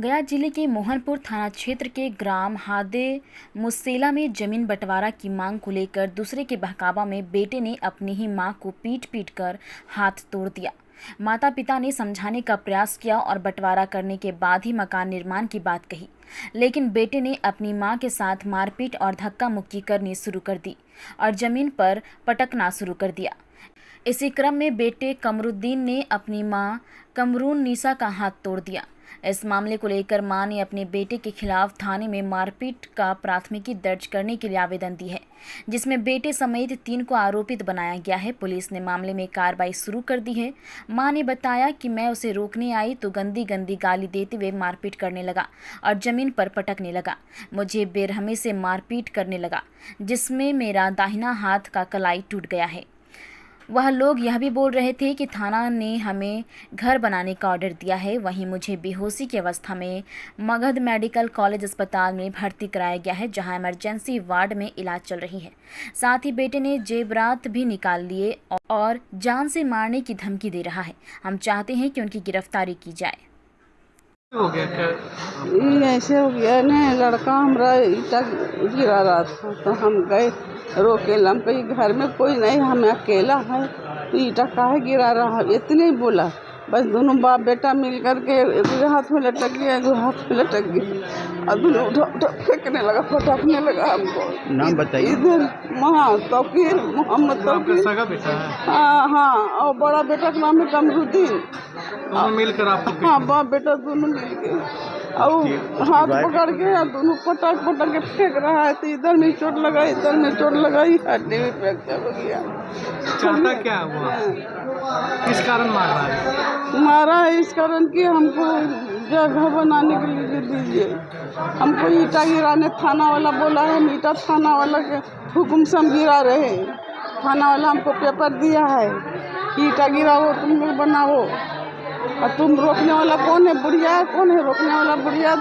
गया जिले के मोहनपुर थाना क्षेत्र के ग्राम हादे मुसेला में जमीन बंटवारा की मांग को लेकर दूसरे के बहकावा में बेटे ने अपनी ही मां को पीट पीट कर हाथ तोड़ दिया। माता पिता ने समझाने का प्रयास किया और बंटवारा करने के बाद ही मकान निर्माण की बात कही, लेकिन बेटे ने अपनी मां के साथ मारपीट और धक्का मुक्की करनी शुरू कर दी और जमीन पर पटकना शुरू कर दिया। इसी क्रम में बेटे कमरुद्दीन ने अपनी मां कमरून नीसा का हाथ तोड़ दिया। इस मामले को लेकर मां ने अपने बेटे के खिलाफ थाने में मारपीट का प्राथमिकी दर्ज करने के लिए आवेदन दी है, जिसमें बेटे समेत 3 को आरोपित बनाया गया है। पुलिस ने मामले में कार्रवाई शुरू कर दी है। मां ने बताया कि मैं उसे रोकने आई तो गंदी गंदी गाली देते हुए मारपीट करने लगा और जमीन पर पटकने लगा। मुझे बेरहमी से मारपीट करने लगा, जिसमें मेरा दाहिना हाथ का कलाई टूट गया है। वह लोग यह भी बोल रहे थे कि थाना ने हमें घर बनाने का ऑर्डर दिया है। वहीं मुझे बेहोशी की अवस्था में मगध मेडिकल कॉलेज अस्पताल में भर्ती कराया गया है, जहां इमरजेंसी वार्ड में इलाज चल रही है। साथ ही बेटे ने जेवरात भी निकाल लिए और जान से मारने की धमकी दे रहा है। हम चाहते हैं कि उनकी गिरफ्तारी की जाए। हो गया क्या? ऐसे हो गया ना, लड़का हमारा ईटा गिरा रहा था तो हम गए रोके। हम कहीं घर में कोई नहीं, हम अकेला है तो ईटा काहे गिरा रहा है, इतने ही बोला। बस दोनों बाप बेटा मिल करके एक हाथ में लटक गया, एक हाथ में लटक गया और दोनों उठा उठा फेंकने लगा, फटकने लगा हमको। नाम बताइए। इधर तौकीर मोहम्मद तौकीर। सगा बेटा है? हाँ, और बड़ा बेटा का नाम है कमरुद्दीन। दोनों मिलकर आपको? हाँ, बाप बेटा दोनों मिल गए और हाथ पकड़ के दोनों पटक पटक के फेंक रहा है। तो इधर में चोट लगा, इधर में चोट लगाई, हड्डी में फ्रैक्चर हो गया। चाहता क्या हुआ? किस कारण मार रहा है? मारा है इस कारण कि हमको जगह बनाने के लिए दीजिए। हमको ईटा गिराने थाना वाला बोला है, हम ईटा थाना वाला के हुक्म से हम गिरा रहे। थाना वाला हमको पेपर दिया है, ईटा गिराओ, तुम लोग बनाओ। और तुम रोकने वाला कौन है? बुढ़िया कौन है? रोकने वाला बुढ़िया।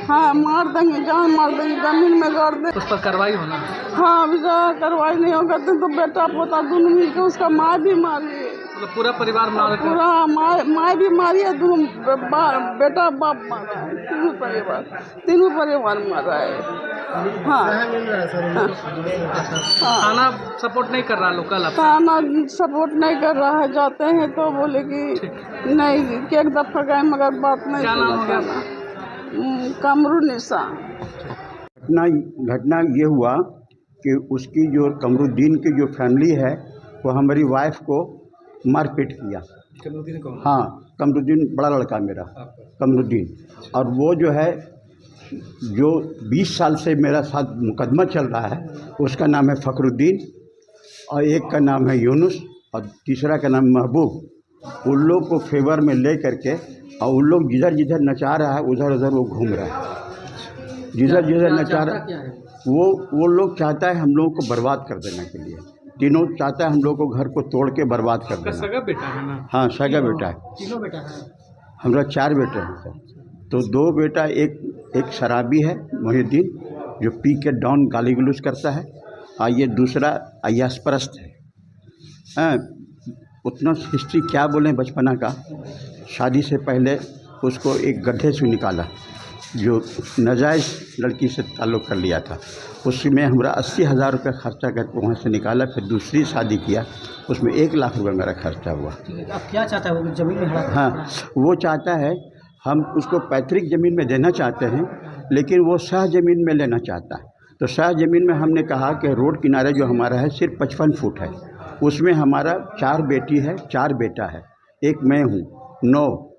हाँ, मार देंगे, जान मार देंगे, जमीन में गाड़ दे। उस पर कार्रवाई होना? हाँ, अभी कार्रवाई नहीं होगा तो बेटा पोता दोनों मिलकर उसका माँ भी मारी है। मतलब पूरा परिवार मार? पूरा माँ भी मारी है, दोनों बेटा बाप मारा है, तीनों परिवार मारा है। हाँ, थाना सपोर्ट नहीं कर रहा? लोकल थाना सपोर्ट नहीं कर रहा है। जाते हैं तो बोले कि नहीं, कि एक दफा गए मगर बात नहीं। क्या नाम हो गया? कमरून नीसा। घटना ये हुआ कि उसकी जो कमरुद्दीन की जो फैमिली है वो हमारी वाइफ को मारपीट किया। कमरुद्दीन कौन? हाँ, कमरुद्दीन बड़ा लड़का मेरा कमरुद्दीन। और वो जो है जो 20 साल से मेरा साथ मुकदमा चल रहा है, उसका नाम है फ़खरुद्दीन और एक का नाम है यूनुस और तीसरा का नाम महबूब। उन लोग को फेवर में ले करके और उन लोग जिधर जिधर नचा रहा है उधर उधर वो घूम रहा है। जिधर जिधर नचा रहा है वो लोग चाहता है हम लोगों को बर्बाद कर देने के लिए। तीनों चाहता है हम लोग को घर को तोड़ के बर्बाद कर देना। सगा बेटा है ना? हाँ, सगा बेटा है। तीनों बेटा है? हमारा 4 बेटे हैं सर। तो 2 बेटा, एक शराबी है मोहिउद्दीन जो पी के डॉन गाली गलौज करता है, और ये दूसरा अय्याश परस्त है। हाँ, उतना हिस्ट्री क्या बोलें बचपना का। शादी से पहले उसको एक गड्ढे से निकाला, जो नाजायज़ लड़की से ताल्लुक़ कर लिया था। उसमें हमारा 80,000 रुपये खर्चा करके वहाँ से निकाला। फिर दूसरी शादी किया, उसमें 1 लाख रुपये मेरा खर्चा हुआ। अब क्या चाहता है वो? जमीन में? हाँ, वो चाहता है, हम उसको पैतृक ज़मीन में देना चाहते हैं, लेकिन वो सह ज़मीन में लेना चाहता है। तो सह ज़मीन में हमने कहा कि रोड किनारे जो हमारा है सिर्फ 55 फुट है, उसमें हमारा 4 बेटी है, 4 बेटा है, एक मैं हूँ।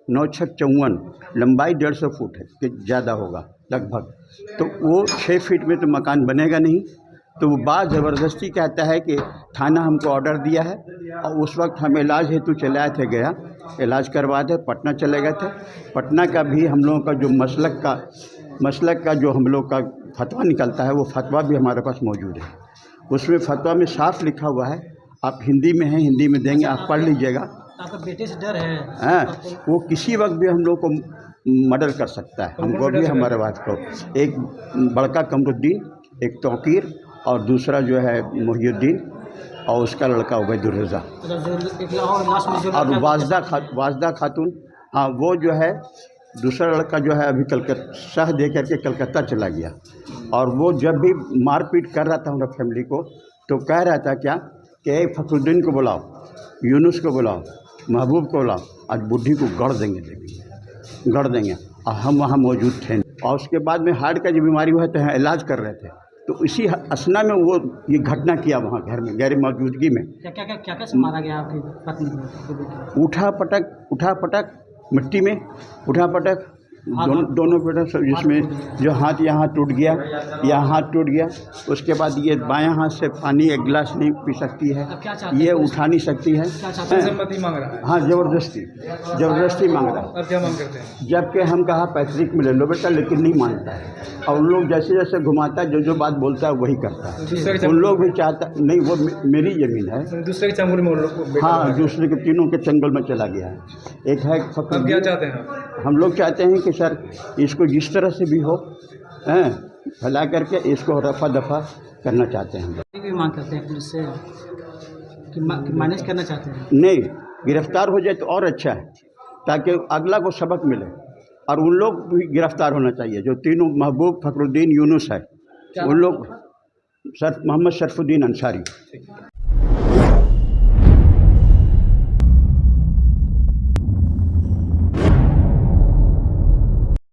9 6 54, लंबाई 150 फुट है कि ज़्यादा होगा लगभग। तो वो 6 फीट में तो मकान बनेगा नहीं। तो वो बात ज़बरदस्ती कहता है कि थाना हमको ऑर्डर दिया है, और उस वक्त हम इलाज हेतु चले आए थे गया, इलाज करवा थे, पटना चले गए थे। पटना का भी हम लोगों का जो मसलक का जो हम लोग का फतवा निकलता है, वो फतवा भी हमारे पास मौजूद है। उसमें फतवा में साफ लिखा हुआ है, आप हिंदी में है, हिंदी में देंगे, आप पढ़ लीजिएगा। आपका बेटे से डर है? हाँ, वो किसी वक्त भी हम लोग को मर्डर कर सकता है, हमको भी, हमारे बात को। एक बड़का कमरुद्दीन, एक तौकीर और दूसरा जो है मोहिउद्दीन और उसका लड़का उबैदुर्रज़ा और वाजदा खातून। हाँ, वो जो है दूसरा लड़का जो है अभी कलकत्ता शह दे करके कलकत्ता चला गया। और वो जब भी मारपीट कर रहा था हमारा फैमिली को तो कह रहा था क्या कि फखरुद्दीन को बुलाओ, यूनुस को बुलाओ, महबूब को बुलाओ, आज बुढ़ी को गढ़ देंगे। और हम वहाँ मौजूद थे। और उसके बाद में हार्ट का जो बीमारी हुआ तो इलाज कर रहे थे, तो इसी असना में वो ये घटना किया वहाँ घर में गैर मौजूदगी में। क्या मारा गया आपकी पत्नी को? उठा पटक मिट्टी में, उठा पटक दोनों पटक, जिसमें जो हाथ यहाँ टूट गया, यहाँ हाथ टूट गया। उसके बाद ये बायां हाथ से पानी एक गिलास नहीं पी सकती है, ये उठा नहीं सकती है। सम्मति मांग रहा है? हाँ, ज़बरदस्ती मांग रहा है। और क्या मांग करते हैं? जबकि हम कहा पैतृक में ले लो बेटा, लेकिन नहीं मानता है। और उन लोग जैसे जैसे घुमाता है, जो बात बोलता है वही करता है। उन लोग भी चाहता नहीं, वो मेरी ज़मीन है। दूसरे के चंगुल में? हाँ, दूसरे के तीनों के चंगल में चला गया है। एक है अब क्या चाहते हैं? हम लोग चाहते हैं कि सर इसको जिस तरह से भी हो फैला करके इसको रफा दफा करना चाहते हैं। हम मांग करते हैं पुलिस से कि मैनेज करना चाहते हैं। नहीं, गिरफ्तार हो जाए तो और अच्छा है, ताकि अगला को सबक मिले। और उन लोग भी गिरफ्तार होना चाहिए जो तीनों, महबूब, फखरुद्दीन, यूनुस है। उन लोग मोहम्मद शरफुद्दीन अंसारी।